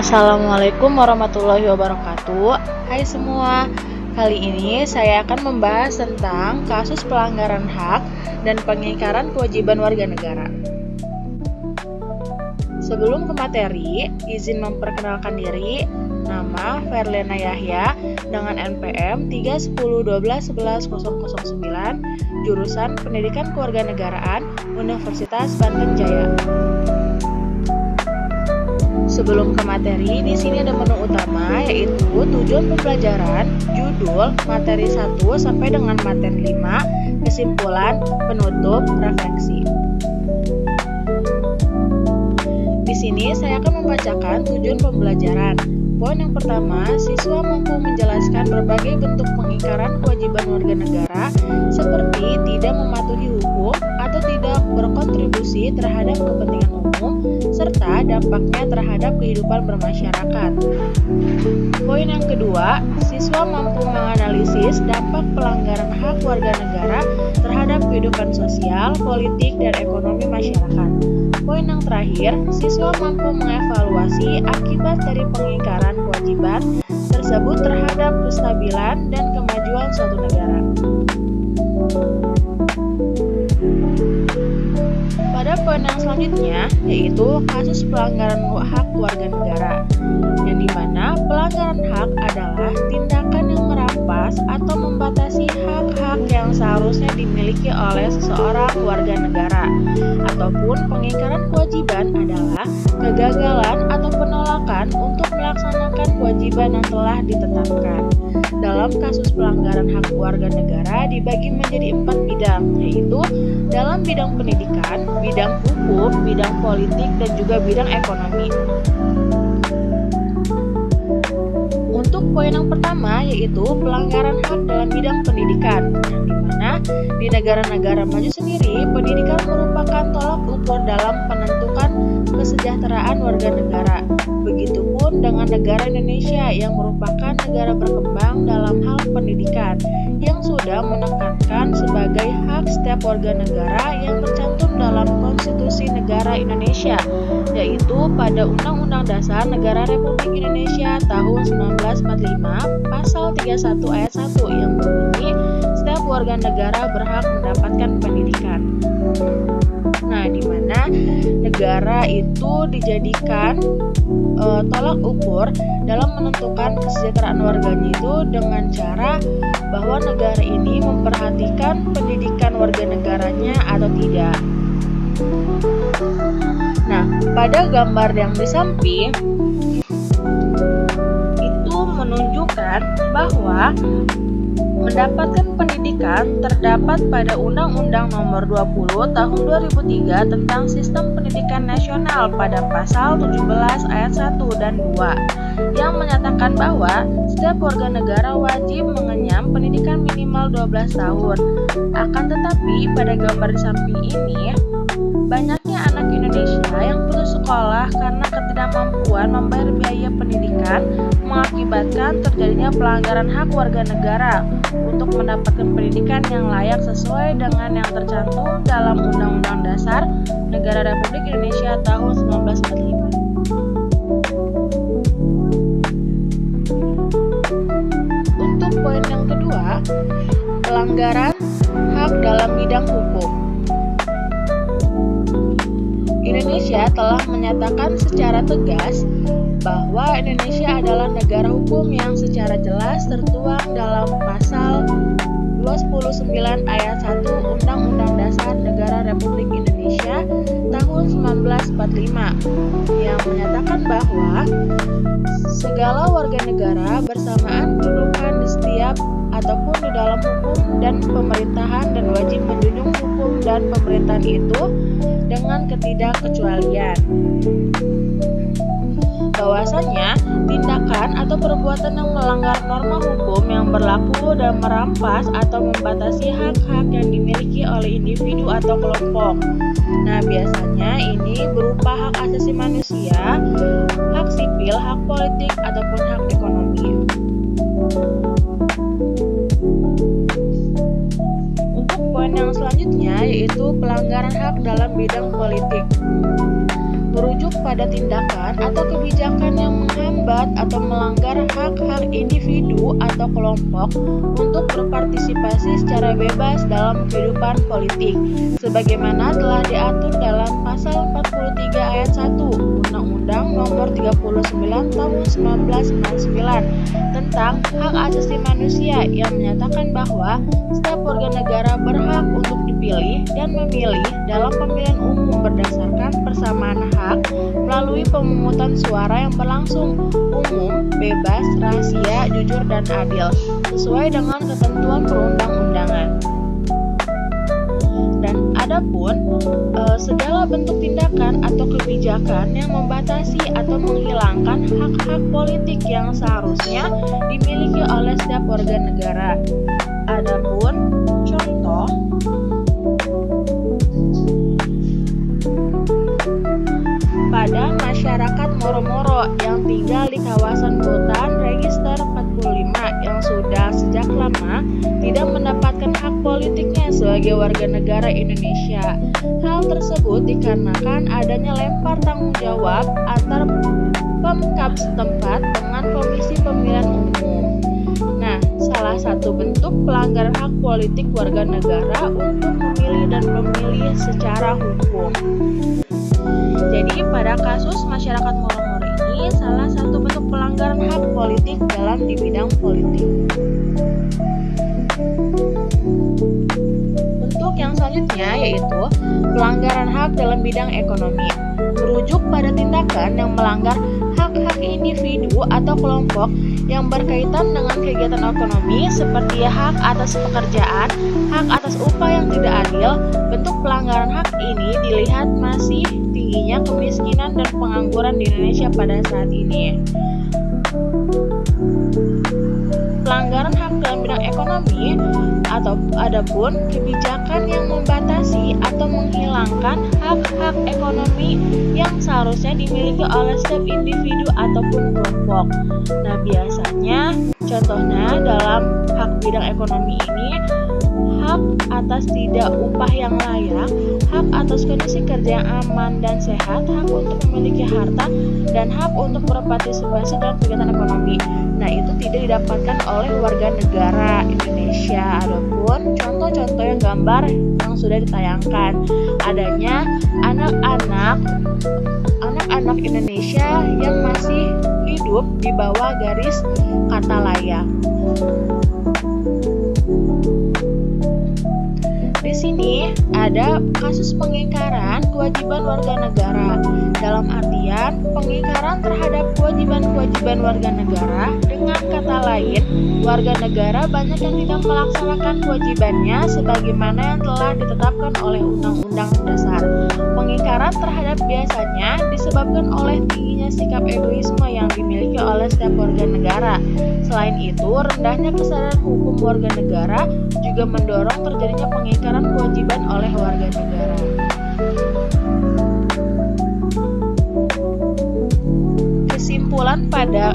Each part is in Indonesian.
Assalamualaikum warahmatullahi wabarakatuh. Hai semua, kali ini saya akan membahas tentang kasus pelanggaran hak dan pengingkaran kewajiban warga negara. Sebelum ke materi, izin memperkenalkan diri. Nama Verlena Yahya dengan NPM 31012110009, jurusan Pendidikan Kewarganegaraan, Universitas Banten Jaya. Sebelum ke materi, di sini ada menu utama yaitu tujuan pembelajaran, judul, materi 1 sampai dengan materi 5, kesimpulan, penutup, refleksi. Di sini saya akan membacakan tujuan pembelajaran. Poin yang pertama, siswa mampu menjelaskan berbagai bentuk pengingkaran kewajiban warga negara seperti tidak mematuhi hukum atau tidak berkontribusi terhadap kepentingan umum serta dampaknya terhadap kehidupan bermasyarakat. Poin yang kedua, siswa mampu menganalisis dampak pelanggaran hak warga negara terhadap kehidupan sosial, politik, dan ekonomi masyarakat. Poin yang terakhir, siswa mampu mengevaluasi akibat dari pengingkaran kewajiban tersebut terhadap kestabilan dan kemajuan suatu negara. Pada poin yang selanjutnya, yaitu kasus pelanggaran hak warga negara, yang dimana pelanggaran hak adalah tindakan yang merampas atau membatasi hak-hak yang seharusnya dimiliki oleh seseorang warga negara, ataupun pengingkaran kewajiban adalah kegagalan atau penolakan untuk melaksanakan kewajiban yang telah ditetapkan. Dalam kasus pelanggaran hak warga negara dibagi menjadi 4 bidang, yaitu dalam bidang pendidikan, bidang hukum, bidang politik, dan juga bidang ekonomi. Untuk poin yang pertama yaitu pelanggaran hak dalam bidang pendidikan, yang dimana di negara-negara maju sendiri pendidikan merupakan tolak ukur dalam penentukan kesejahteraan warga negara. Begitupun dengan negara Indonesia yang merupakan negara berkembang dalam hal pendidikan yang sudah menekankan sebagai hak setiap warga negara yang tercantum dalam Konstitusi Negara Indonesia, yaitu pada Undang-Undang Dasar Negara Republik Indonesia tahun 1945 pasal 31 ayat 1 yang berbunyi setiap warga negara berhak mendapatkan pendidikan. Nah, di mana negara itu dijadikan tolak ukur dalam menentukan kesejahteraan warganya itu dengan cara bahwa negara ini memperhatikan pendidikan warga negaranya atau tidak. Nah, pada gambar yang di samping itu menunjukkan bahwa mendapatkan pendidikan terdapat pada Undang-Undang Nomor 20 Tahun 2003 tentang Sistem Pendidikan Nasional pada pasal 17 ayat 1 dan 2 yang menyatakan bahwa setiap warga negara wajib mengenyam pendidikan minimal 12 tahun. Akan tetapi pada gambar di samping ini, banyaknya anak Indonesia yang putus sekolah karena ketidakmampuan membayar biaya pendidikan mengakibatkan terjadinya pelanggaran hak warga negara untuk mendapatkan pendidikan yang layak sesuai dengan yang tercantum dalam Undang-Undang Dasar Negara Republik Indonesia tahun 1945. Untuk poin yang kedua, pelanggaran hak dalam bidang hukum. Indonesia telah menyatakan secara tegas bahwa Indonesia adalah negara hukum yang secara jelas tertuang dalam pasal 219 ayat 1 Undang-Undang Dasar Negara Republik Indonesia tahun 1945 yang menyatakan bahwa segala warga negara bersamaan kedudukan di setiap ataupun di dalam hukum dan pemerintahan dan wajib menjunjung hukum dan pemerintahan itu dengan ketidakkecualian. Bahwasanya tindakan atau perbuatan yang melanggar norma hukum yang berlaku dan merampas atau membatasi hak-hak yang dimiliki oleh individu atau kelompok. Nah, biasanya ini berupa hak asasi manusia, hak sipil, hak politik, ataupun hak ekonomi. Untuk poin yang selanjutnya yaitu pelanggaran hak dalam bidang politik. Merujuk pada tindakan atau kebijakan yang membuat atau melanggar hak-hak individu atau kelompok untuk berpartisipasi secara bebas dalam kehidupan politik, sebagaimana telah diatur dalam Pasal 43 Ayat 1 Undang-Undang Nomor 39 Tahun 1999 tentang Hak Asasi Manusia yang menyatakan bahwa setiap warga negara berhak untuk dipilih dan memilih dalam pemilihan umum berdasarkan persamaan hak melalui pemungutan suara yang berlangsung, umum, bebas, rahasia, jujur, dan adil, sesuai dengan ketentuan perundang-undangan. Dan adapun segala bentuk tindakan atau kebijakan yang membatasi atau menghilangkan hak-hak politik yang seharusnya dimiliki oleh setiap warga negara. Adapun contoh pada masyarakat Moro-Moro yang tinggal di kawasan hutan Register 45 yang sudah sejak lama tidak mendapatkan hak politiknya sebagai warga negara Indonesia. Hal tersebut dikarenakan adanya lempar tanggung jawab antar Pemkab setempat dengan Komisi Pemilihan Umum. Nah, salah satu bentuk pelanggaran hak politik warga negara untuk memilih dan memilih secara hukum. Jadi pada kasus masyarakat Moro-Moro ini salah satu bentuk pelanggaran hak politik dalam di bidang politik. Bentuk yang selanjutnya yaitu pelanggaran hak dalam bidang ekonomi, merujuk pada tindakan yang melanggar hak-hak individu atau kelompok yang berkaitan dengan kegiatan ekonomi seperti hak atas pekerjaan, hak atas upah yang tidak adil. Bentuk pelanggaran hak ini dilihat masih tingginya kemiskinan dan pengangguran di Indonesia pada saat ini. Pelanggaran hak dalam bidang ekonomi atau adapun kebijakan yang membatasi atau menghilangkan hak-hak ekonomi yang seharusnya dimiliki oleh setiap individu ataupun kelompok. Nah, biasanya contohnya dalam hak bidang ekonomi ini hak atas tidak upah yang layak, hak atas kondisi kerja yang aman dan sehat, hak untuk memiliki harta, dan hak untuk berpartisipasi dalam kegiatan ekonomi. Nah, itu tidak didapatkan oleh warga negara Indonesia. Adapun contoh-contoh yang gambar yang sudah ditayangkan, adanya anak-anak Indonesia yang masih hidup di bawah garis kata layak. Di sini ada kasus pengingkaran kewajiban warga negara. Dalam artian pengingkaran terhadap kewajiban-kewajiban warga negara. Dengan kata lain, warga negara banyak yang tidak melaksanakan kewajibannya sebagaimana yang telah ditetapkan oleh Undang-Undang Dasar. Pengingkaran terhadap biasanya disebabkan oleh tingginya sikap egoisme yang dimiliki oleh setiap warga negara. Selain itu, rendahnya kesadaran hukum warga negara juga mendorong terjadinya pengingkaran kewajiban oleh warga negara. Kesimpulan pada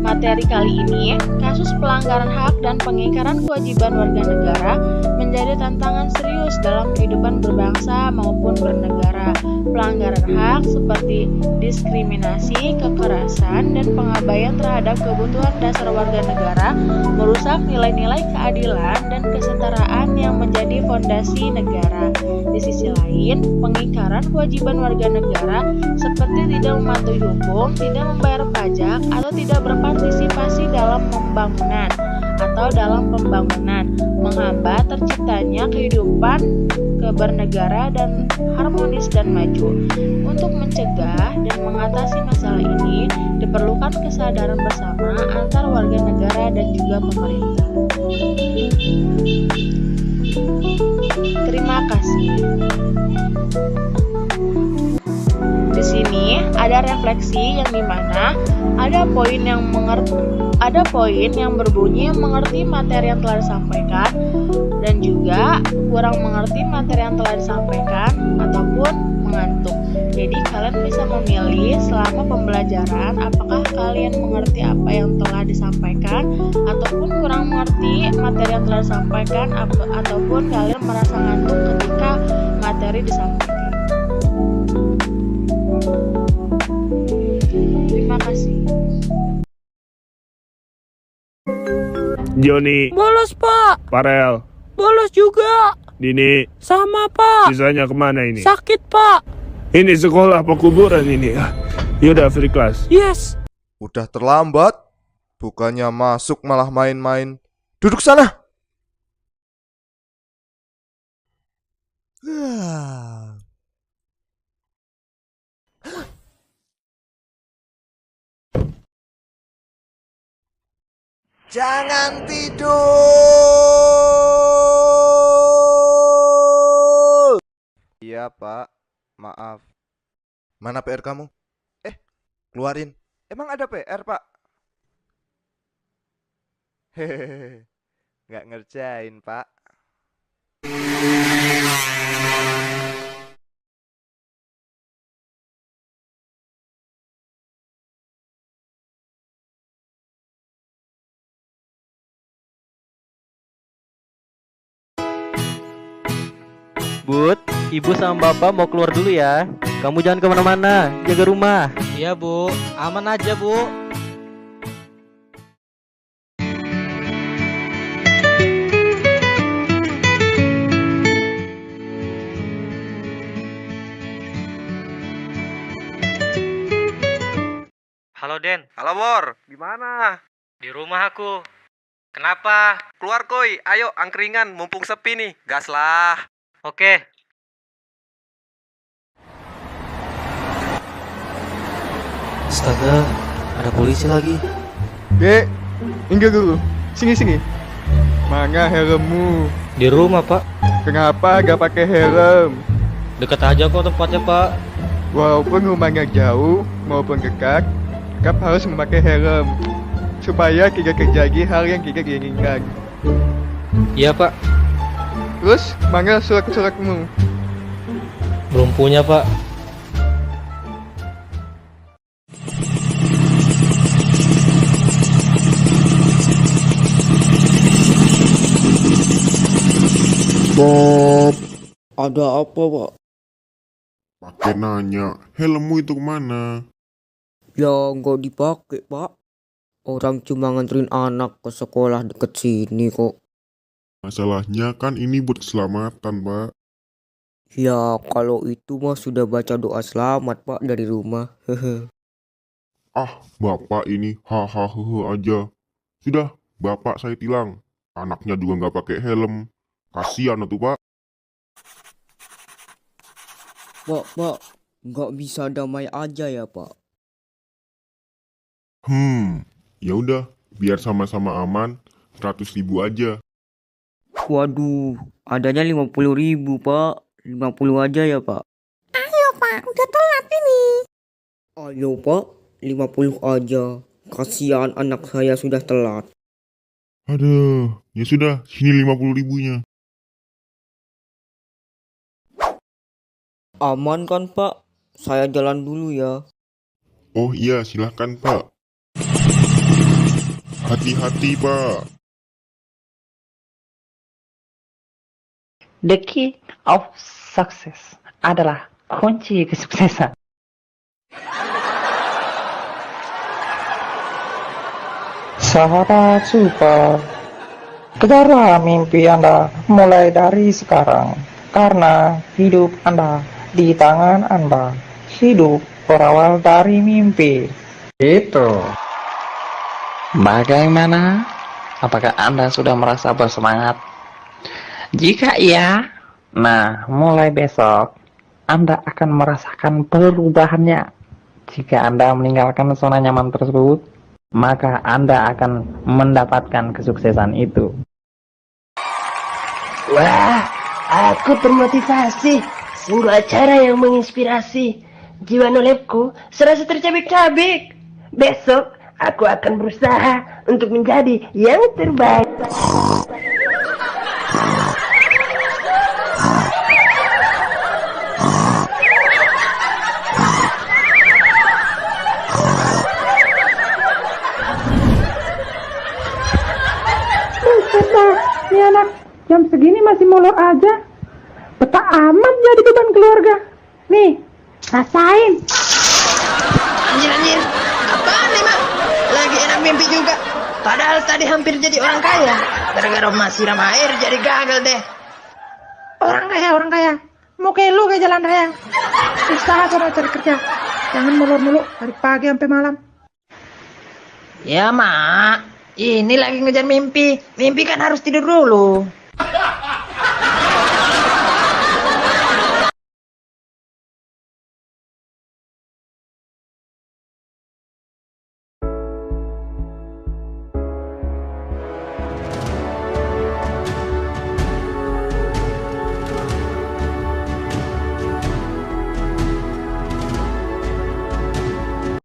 materi kali ini, kasus pelanggaran hak dan pengingkaran kewajiban warga negara menjadi tantangan serius dalam kehidupan berbangsa maupun bernegara. Pelanggaran hak seperti diskriminasi, kekerasan, dan pengabaian terhadap kebutuhan dasar warga negara merusak nilai-nilai keadilan dan kesetaraan yang menjadi fondasi negara. Di sisi lain, pengingkaran kewajiban warga negara seperti tidak mematuhi hukum, tidak membayar pajak, atau tidak berpartisipasi dalam pembangunan menghambat terciptanya kehidupan bernegara dan harmonis dan maju. Untuk mencegah dan mengatasi masalah ini diperlukan kesadaran bersama antar warga negara dan juga pemerintah. Terima kasih. Di sini ada refleksi yang dimana ada poin yang berbunyi mengerti materi yang telah disampaikan dan juga kurang mengerti materi yang telah disampaikan ataupun mengantuk. Jadi kalian bisa memilih selama pembelajaran apakah kalian mengerti apa yang telah disampaikan ataupun kurang mengerti materi yang telah disampaikan ataupun kalian merasa ngantuk ketika materi disampaikan. Terima kasih. Joni, Bolos, Pak. Farel, Bolos juga. Dini, Sama, Pak. sisanya kemana ini? Sakit, Pak. Ini sekolah apa kuburan ini ya? Yaudah, free class. Yes. Udah terlambat. Bukannya masuk malah main-main. Duduk sana. Jangan tidur. Iya, Pak. Maaf. Mana PR kamu? Keluarin. Emang ada PR, Pak? Hehehe. Nggak ngerjain, Pak. Bud, ibu sama bapak mau keluar dulu ya. Kamu jangan kemana-mana, jaga rumah. Iya, Bu. Aman aja, Bu. Halo Den, Halo Bor, gimana? di rumah aku. Kenapa? Keluar koi, ayo angkringan, mumpung sepi nih. Gas lah. Oke. Astaga, ada polisi lagi. Dek, enggak dulu. Sini. Mana helmmu? Di rumah, Pak. Kenapa gak pakai helm? Dekat aja kok tempatnya, Pak. Walaupun rumahnya jauh maupun dekat, kap harus memakai helm supaya tidak terjadi hal yang tidak diinginkan. Iya, Pak. Terus, mana surat-suratmu? Belum punya, Pak. Bob, Ada apa, Pak? pakai nanya, helmmu itu kemana? Ya, nggak dipakai, Pak. Orang cuma nganterin anak ke sekolah deket sini kok. Masalahnya kan ini buat keselamatan, Pak. Ya, kalau itu mah sudah baca doa selamat, Pak, dari rumah. Hehe. Ah, bapak ini hahaha aja. Sudah, bapak saya tilang. Anaknya juga nggak pakai helm. Kasihan tuh, Pak. Pak, nggak bisa damai aja ya, Pak. Ya udah, biar sama-sama aman, 100.000 aja. Waduh, adanya 50.000, Pak. 50 aja ya, Pak. Ayo Pak, udah telat ini. Ayo, Pak. 50 aja. Kasihan anak saya sudah telat. Aduh, ya sudah, sini 50.000-nya. Aman kan, Pak? Saya jalan dulu ya. Oh iya, silahkan, Pak. Hati-hati, Pak. The key of success adalah kunci kesuksesan. Sahabat super, kejarlah mimpi Anda mulai dari sekarang, karena hidup Anda di tangan Anda. Hidup berawal dari mimpi. Itu. Bagaimana? Apakah Anda sudah merasa bersemangat? Jika iya, nah mulai besok Anda akan merasakan perubahannya. Jika Anda meninggalkan zona nyaman tersebut, maka Anda akan mendapatkan kesuksesan itu. Wah, aku termotivasi. Sungguh acara yang menginspirasi. Jiwa nolepku serasa tercabik-cabik. Besok aku akan berusaha untuk menjadi yang terbaik. Ini anak jam segini masih molor aja. Betah amat jadi beban keluarga. Nih, rasain. Anjir, apaan nih, Mak? Lagi enak mimpi juga. Padahal tadi hampir jadi orang kaya. Gara-gara emas siram air jadi gagal deh. Orang kaya. Mau kayak lu kayak jalan raya. Usaha sana cari kerja. Jangan molor mulu dari pagi sampai malam. Ya, Mak. Ini lagi ngejar mimpi. Mimpi kan harus tidur dulu.